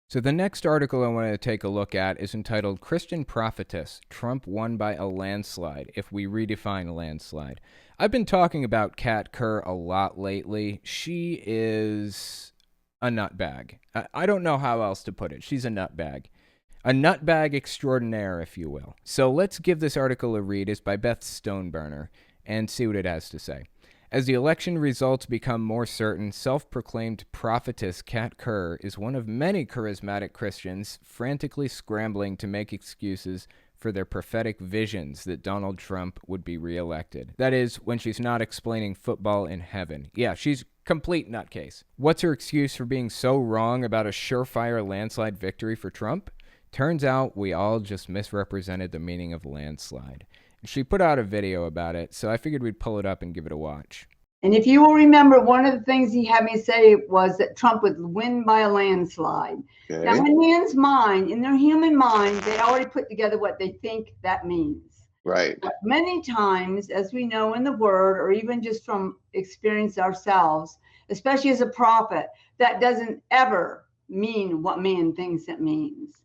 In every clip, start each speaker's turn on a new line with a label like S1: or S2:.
S1: So the next article I want to take a look at is entitled Christian Prophetess, Trump Won by a Landslide, if we redefine landslide. I've been talking about Kat Kerr a lot lately. She is a nutbag. I don't know how else to put it. She's a nutbag. A nutbag extraordinaire, if you will. So let's give this article a read. It's by Beth Stoneburner and see what it has to say. As the election results become more certain, self-proclaimed prophetess Kat Kerr is one of many charismatic Christians frantically scrambling to make excuses for their prophetic visions that Donald Trump would be reelected. That is, when she's not explaining football in heaven. Yeah, she's complete nutcase. What's her excuse for being so wrong about a surefire landslide victory for Trump? Turns out we all just misrepresented the meaning of landslide. She put out a video about it, so I figured we'd pull it up and give it a watch.
S2: And if you will remember, one of the things he had me say was that Trump would win by a landslide.
S3: Okay.
S2: Now, in man's mind, in their human mind, they already put together what they think that means.
S3: Right.
S2: But many times, as we know in the Word, or even just from experience ourselves, especially as a prophet, that doesn't ever mean what man thinks it means.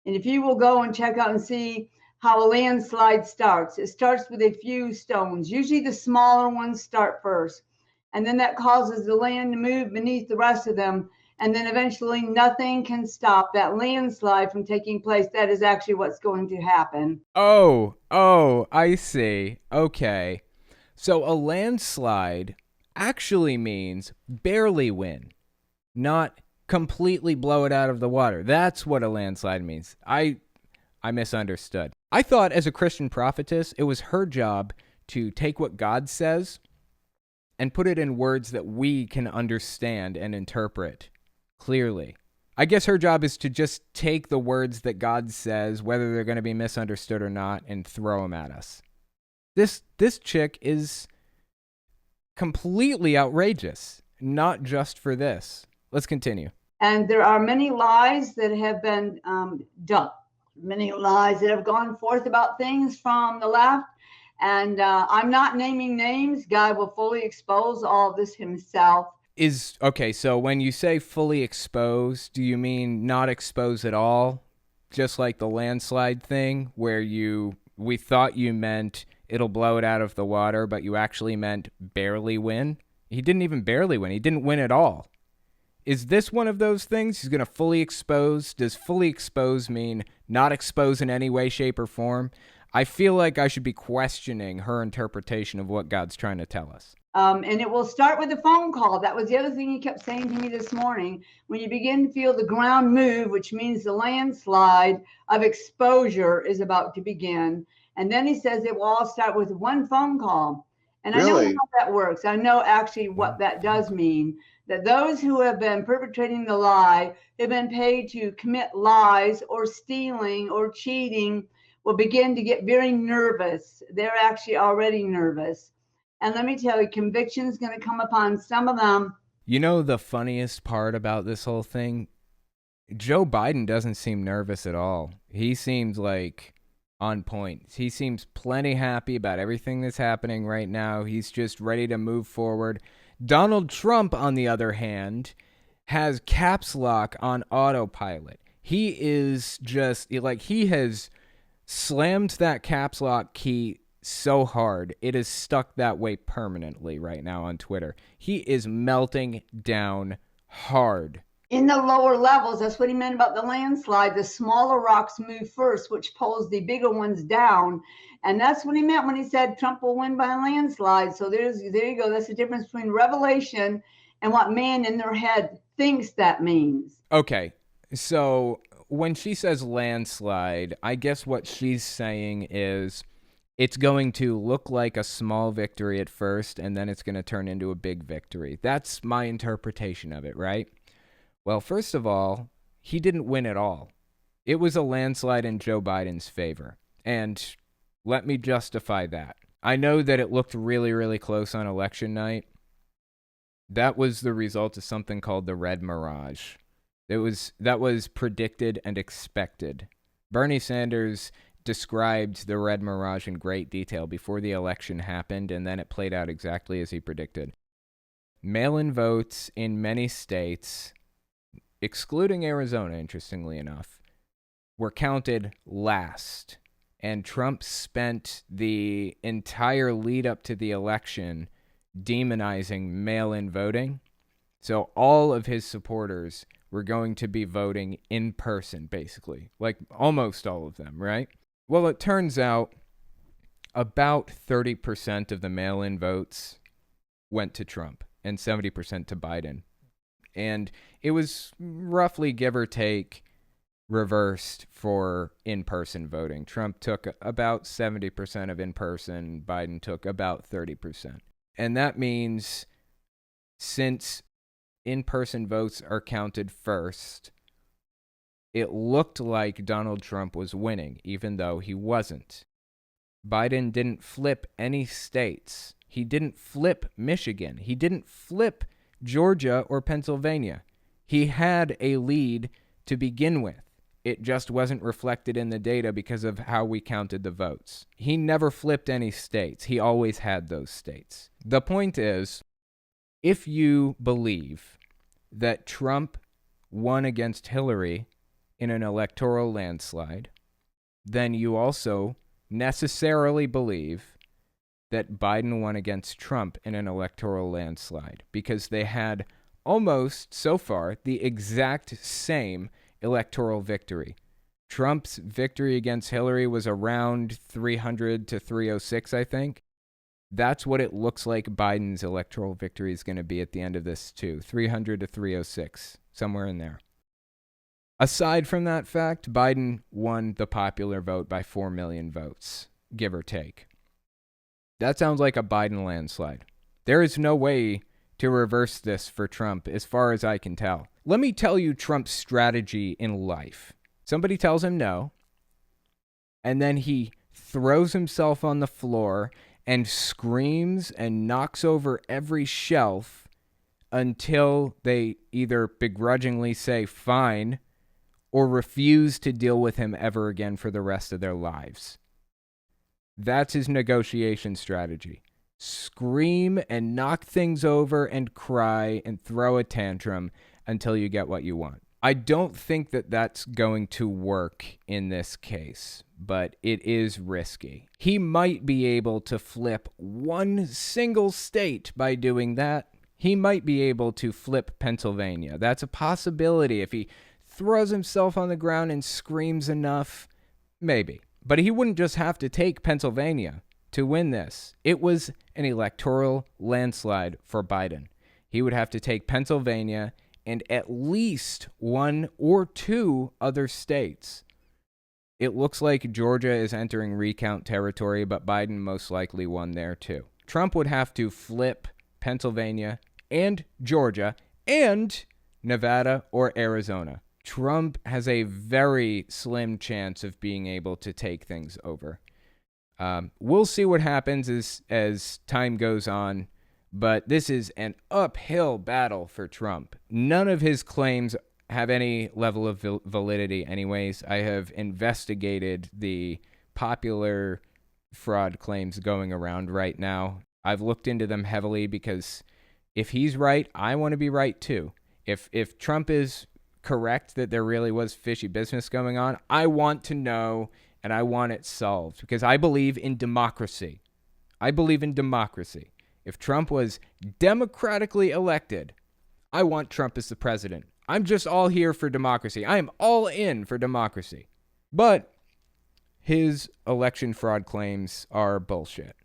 S2: And if you will go and check out and see how a landslide starts, it starts with a few stones. Usually the smaller ones start first. And then that causes the land to move beneath the rest of them. And then eventually nothing can stop that landslide from taking place. That is actually what's going to happen.
S1: Oh, I see. Okay. So a landslide actually means barely win, not completely blow it out of the water. That's what a landslide means. I misunderstood. I thought as a Christian prophetess, it was her job to take what God says and put it in words that we can understand and interpret clearly. I guess her job is to just take the words that God says, whether they're going to be misunderstood or not, and throw them at us. This chick is completely outrageous, not just for this. Let's continue.
S2: And there are many lies that have been done, many lies that have gone forth about things from the left. And I'm not naming names. God will fully expose all of this himself.
S1: Okay, so when you say fully exposed, do you mean not exposed at all? Just like the landslide thing where we thought you meant it'll blow it out of the water, but you actually meant barely win? He didn't even barely win. He didn't win at all. Is this one of those things? He's going to fully expose? Does fully expose mean not expose in any way, shape, or form? I feel like I should be questioning her interpretation of what God's trying to tell us.
S2: And it will start with a phone call. That was the other thing he kept saying to me this morning. When you begin to feel the ground move, which means the landslide of exposure is about to begin. And then he says it will all start with one phone call. And
S3: Really?
S2: I know how that works. I know actually what that does mean. That those who have been perpetrating the lie, have been paid to commit lies or stealing or cheating, will begin to get very nervous. They're actually already nervous. And let me tell you, conviction is going to come upon some of them.
S1: You know the funniest part about this whole thing? Joe Biden doesn't seem nervous at all. He seems like on point. He seems plenty happy about everything that's happening right now. He's just ready to move forward. Donald Trump, on the other hand, has caps lock on autopilot. He is just like, he has slammed that caps lock key so hard, it is stuck that way permanently right now on Twitter. He is melting down hard.
S2: In the lower levels, that's what he meant about the landslide. The smaller rocks move first, which pulls the bigger ones down. And that's what he meant when he said Trump will win by a landslide. So there you go. That's the difference between revelation and what man in their head thinks that means.
S1: Okay, so when she says landslide, I guess what she's saying is it's going to look like a small victory at first, and then it's going to turn into a big victory. That's my interpretation of it, right? Well, first of all, he didn't win at all. It was a landslide in Joe Biden's favor. And let me justify that. I know that it looked really, really close on election night. That was the result of something called the red mirage. That was predicted and expected. Bernie Sanders described the red mirage in great detail before the election happened, and then it played out exactly as he predicted. Mail-in votes in many states, excluding Arizona, interestingly enough, were counted last. And Trump spent the entire lead up to the election demonizing mail-in voting. So all of his supporters were going to be voting in person, basically. Like almost all of them, right? Well, it turns out about 30% of the mail-in votes went to Trump and 70% to Biden. And it was roughly, give or take, reversed for in-person voting. Trump took about 70% of in-person, Biden took about 30%. And that means since in-person votes are counted first, it looked like Donald Trump was winning, even though he wasn't. Biden didn't flip any states. He didn't flip Michigan. He didn't flip Georgia or Pennsylvania. He had a lead to begin with. It just wasn't reflected in the data because of how we counted the votes. He never flipped any states. He always had those states. The point is, if you believe that Trump won against Hillary in an electoral landslide, then you also necessarily believe that Biden won against Trump in an electoral landslide because they had almost, so far, the exact same electoral victory. Trump's victory against Hillary was around 300 to 306, I think. That's what it looks like Biden's electoral victory is going to be at the end of this, too. 300 to 306, somewhere in there. Aside from that fact, Biden won the popular vote by 4 million votes, give or take. That sounds like a Biden landslide. There is no way to reverse this for Trump, as far as I can tell. Let me tell you Trump's strategy in life. Somebody tells him no, and then he throws himself on the floor and screams and knocks over every shelf until they either begrudgingly say fine or refuse to deal with him ever again for the rest of their lives. That's his negotiation strategy. Scream and knock things over and cry and throw a tantrum until you get what you want. I don't think that that's going to work in this case, but it is risky. He might be able to flip one single state by doing that. He might be able to flip Pennsylvania. That's a possibility. If he throws himself on the ground and screams enough, maybe. But he wouldn't just have to take Pennsylvania to win this. It was an electoral landslide for Biden. He would have to take Pennsylvania and at least one or two other states. It looks like Georgia is entering recount territory, but Biden most likely won there too. Trump would have to flip Pennsylvania and Georgia and Nevada or Arizona. Trump has a very slim chance of being able to take things over. We'll see what happens as time goes on, but this is an uphill battle for Trump. None of his claims have any level of validity anyways. I have investigated the popular fraud claims going around right now. I've looked into them heavily because if he's right, I want to be right too. If Trump is correct that there really was fishy business going on, I want to know and I want it solved because I believe in democracy. I believe in democracy. If Trump was democratically elected, I want Trump as the president. I'm just all here for democracy. I am all in for democracy. But his election fraud claims are bullshit.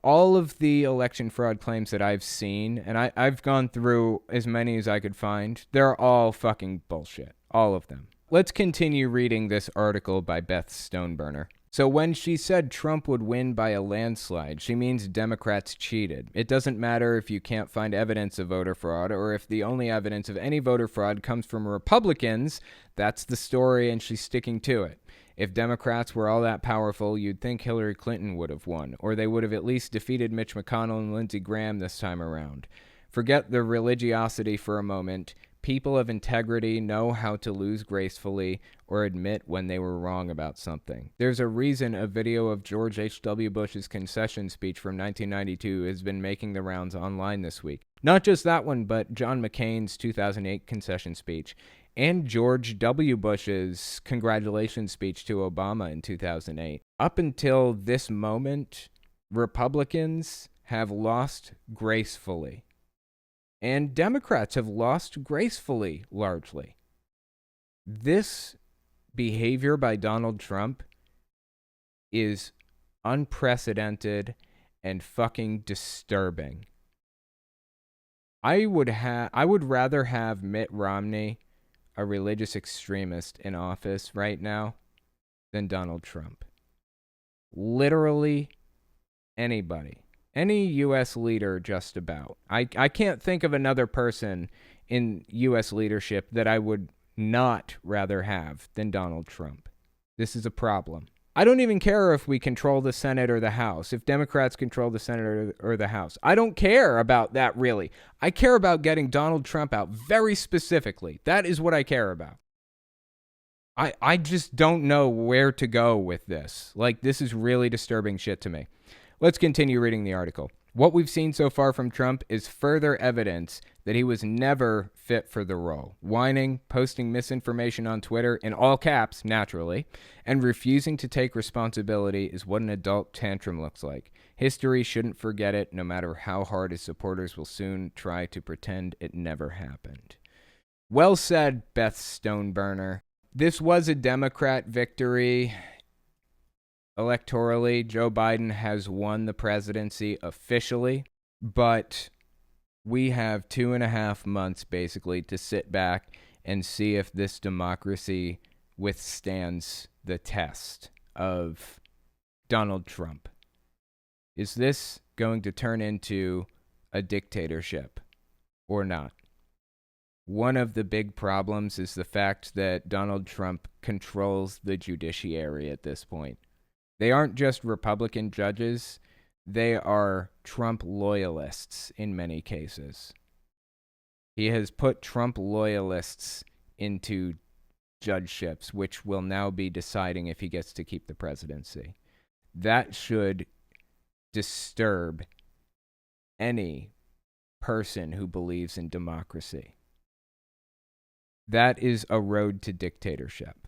S1: All of the election fraud claims that I've seen, and I've gone through as many as I could find, they're all fucking bullshit. All of them. Let's continue reading this article by Beth Stoneburner. So when she said Trump would win by a landslide, she means Democrats cheated. It doesn't matter if you can't find evidence of voter fraud or if the only evidence of any voter fraud comes from Republicans. That's the story, and she's sticking to it. If Democrats were all that powerful, you'd think Hillary Clinton would have won, or they would have at least defeated Mitch McConnell and Lindsey Graham this time around. Forget the religiosity for a moment. People of integrity know how to lose gracefully or admit when they were wrong about something. There's a reason a video of George H.W. Bush's concession speech from 1992 has been making the rounds online this week. Not just that one, but John McCain's 2008 concession speech and George W. Bush's congratulations speech to Obama in 2008. Up until this moment, Republicans have lost gracefully. And Democrats have lost gracefully, largely. This behavior by Donald Trump is unprecedented and fucking disturbing. I would rather have Mitt Romney, a religious extremist, in office right now than Donald Trump. Literally anybody. Any U.S. leader, just about. I can't think of another person in U.S. leadership that I would not rather have than Donald Trump. This is a problem. I don't even care if we control the Senate or the House, if Democrats control the Senate or the House. I don't care about that, really. I care about getting Donald Trump out very specifically. That is what I care about. I just don't know where to go with this. Like, this is really disturbing shit to me. Let's continue reading the article. What we've seen so far from Trump is further evidence that he was never fit for the role. Whining, posting misinformation on Twitter, in all caps, naturally, and refusing to take responsibility is what an adult tantrum looks like. History shouldn't forget it, no matter how hard his supporters will soon try to pretend it never happened. Well said, Beth Stoneburner. This was a Democrat victory. Electorally, Joe Biden has won the presidency officially, but we have 2.5 months basically to sit back and see if this democracy withstands the test of Donald Trump. Is this going to turn into a dictatorship or not? One of the big problems is the fact that Donald Trump controls the judiciary at this point. They aren't just Republican judges, they are Trump loyalists in many cases. He has put Trump loyalists into judgeships, which will now be deciding if he gets to keep the presidency. That should disturb any person who believes in democracy. That is a road to dictatorship.